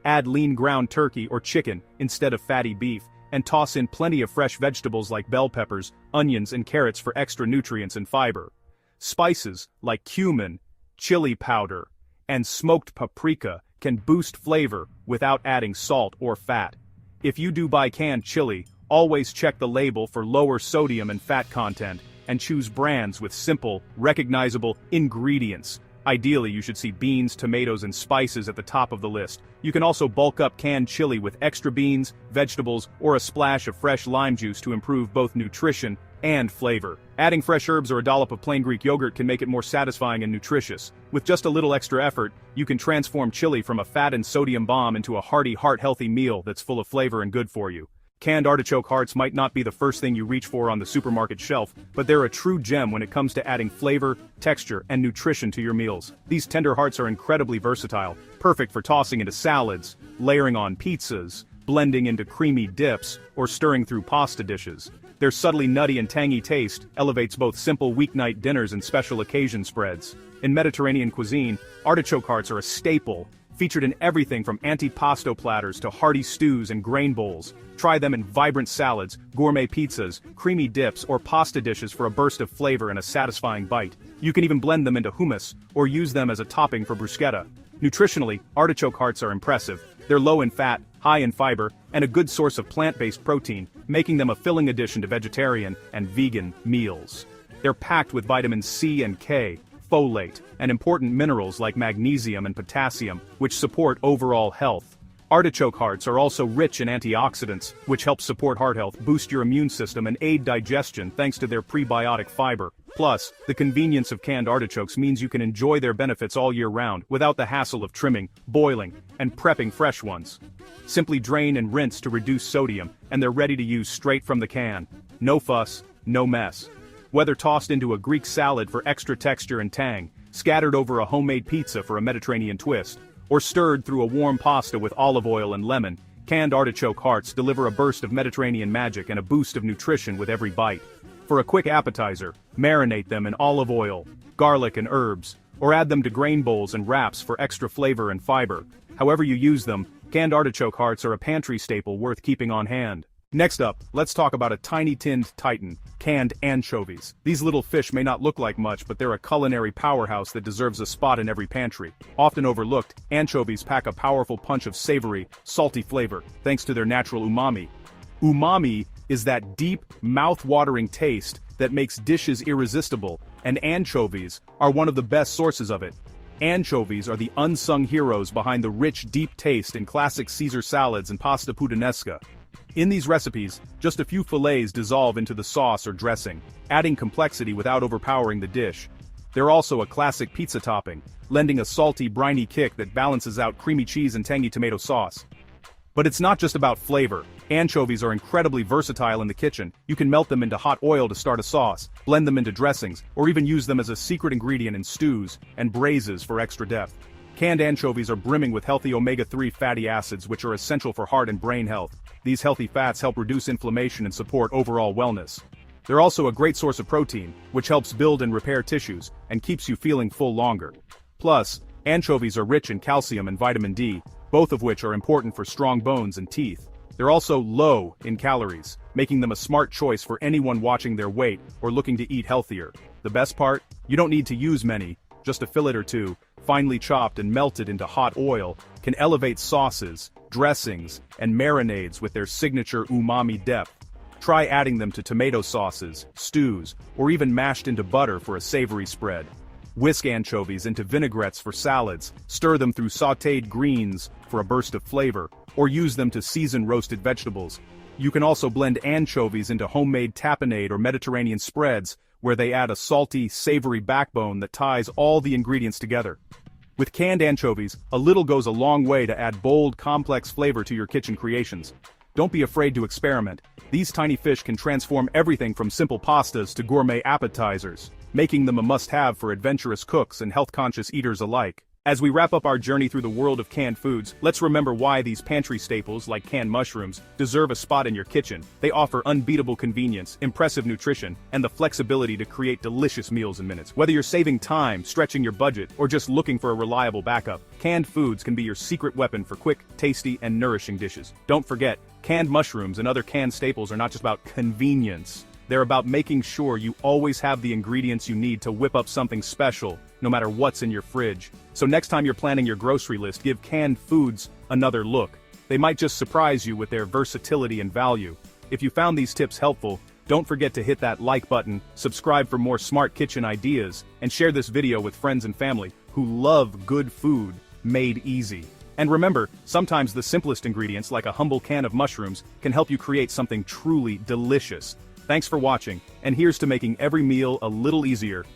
Add lean ground turkey or chicken instead of fatty beef, and toss in plenty of fresh vegetables like bell peppers, onions and carrots for extra nutrients and fiber. Spices like cumin, chili powder, and smoked paprika can boost flavor without adding salt or fat. If you do buy canned chili, always check the label for lower sodium and fat content, and choose brands with simple, recognizable ingredients. Ideally, you should see beans, tomatoes, and spices at the top of the list. You can also bulk up canned chili with extra beans, vegetables, or a splash of fresh lime juice to improve both nutrition and flavor. Adding fresh herbs or a dollop of plain Greek yogurt can make it more satisfying and nutritious. With just a little extra effort, you can transform chili from a fat and sodium bomb into a hearty, heart-healthy meal that's full of flavor and good for you. Canned artichoke hearts might not be the first thing you reach for on the supermarket shelf, but they're a true gem when it comes to adding flavor, texture, and nutrition to your meals. These tender hearts are incredibly versatile, perfect for tossing into salads, layering on pizzas, blending into creamy dips, or stirring through pasta dishes. Their subtly nutty and tangy taste elevates both simple weeknight dinners and special occasion spreads. In Mediterranean cuisine, artichoke hearts are a staple, featured in everything from antipasto platters to hearty stews and grain bowls. Try them in vibrant salads, gourmet pizzas, creamy dips, or pasta dishes for a burst of flavor and a satisfying bite. You can even blend them into hummus, or use them as a topping for bruschetta. Nutritionally, artichoke hearts are impressive. They're low in fat, high in fiber, and a good source of plant-based protein, making them a filling addition to vegetarian and vegan meals. They're packed with vitamins C and K, folate, and important minerals like magnesium and potassium, which support overall health. Artichoke hearts are also rich in antioxidants, which help support heart health, boost your immune system, and aid digestion thanks to their prebiotic fiber. Plus, the convenience of canned artichokes means you can enjoy their benefits all year round without the hassle of trimming, boiling, and prepping fresh ones. Simply drain and rinse to reduce sodium, and they're ready to use straight from the can. No fuss, no mess. Whether tossed into a Greek salad for extra texture and tang, scattered over a homemade pizza for a Mediterranean twist, or stirred through a warm pasta with olive oil and lemon, canned artichoke hearts deliver a burst of Mediterranean magic and a boost of nutrition with every bite. For a quick appetizer, marinate them in olive oil, garlic and herbs, or add them to grain bowls and wraps for extra flavor and fiber. However you use them, canned artichoke hearts are a pantry staple worth keeping on hand. Next up, let's talk about a tiny tinned titan, canned anchovies. These little fish may not look like much, but they're a culinary powerhouse that deserves a spot in every pantry. Often overlooked, anchovies pack a powerful punch of savory, salty flavor, thanks to their natural umami. Umami is that deep, mouth-watering taste that makes dishes irresistible, and anchovies are one of the best sources of it. Anchovies are the unsung heroes behind the rich, deep taste in classic Caesar salads and pasta puttanesca. In these recipes, just a few fillets dissolve into the sauce or dressing, adding complexity without overpowering the dish. They're also a classic pizza topping, lending a salty, briny kick that balances out creamy cheese and tangy tomato sauce. But it's not just about flavor. Anchovies are incredibly versatile in the kitchen. You can melt them into hot oil to start a sauce, blend them into dressings, or even use them as a secret ingredient in stews and braises for extra depth. Canned anchovies are brimming with healthy omega-3 fatty acids, which are essential for heart and brain health. These healthy fats help reduce inflammation and support overall wellness. They're also a great source of protein, which helps build and repair tissues, and keeps you feeling full longer. Plus, anchovies are rich in calcium and vitamin D, both of which are important for strong bones and teeth. They're also low in calories, making them a smart choice for anyone watching their weight or looking to eat healthier. The best part? You don't need to use many, just a fillet or two, finely chopped and melted into hot oil, can elevate sauces, dressings, and marinades with their signature umami depth. Try adding them to tomato sauces, stews, or even mashed into butter for a savory spread. Whisk anchovies into vinaigrettes for salads, stir them through sautéed greens for a burst of flavor, or use them to season roasted vegetables. You can also blend anchovies into homemade tapenade or Mediterranean spreads, where they add a salty, savory backbone that ties all the ingredients together. With canned anchovies, a little goes a long way to add bold, complex flavor to your kitchen creations. Don't be afraid to experiment. These tiny fish can transform everything from simple pastas to gourmet appetizers, making them a must-have for adventurous cooks and health-conscious eaters alike. As we wrap up our journey through the world of canned foods, let's remember why these pantry staples, like canned mushrooms, deserve a spot in your kitchen. They offer unbeatable convenience, impressive nutrition, and the flexibility to create delicious meals in minutes. Whether you're saving time, stretching your budget, or just looking for a reliable backup, canned foods can be your secret weapon for quick, tasty, and nourishing dishes. Don't forget, canned mushrooms and other canned staples are not just about convenience. They're about making sure you always have the ingredients you need to whip up something special, no matter what's in your fridge. So next time you're planning your grocery list, give canned foods another look. They might just surprise you with their versatility and value. If you found these tips helpful, don't forget to hit that like button, subscribe for more smart kitchen ideas, and share this video with friends and family who love good food made easy. And remember, sometimes the simplest ingredients, like a humble can of mushrooms, can help you create something truly delicious. Thanks for watching, and here's to making every meal a little easier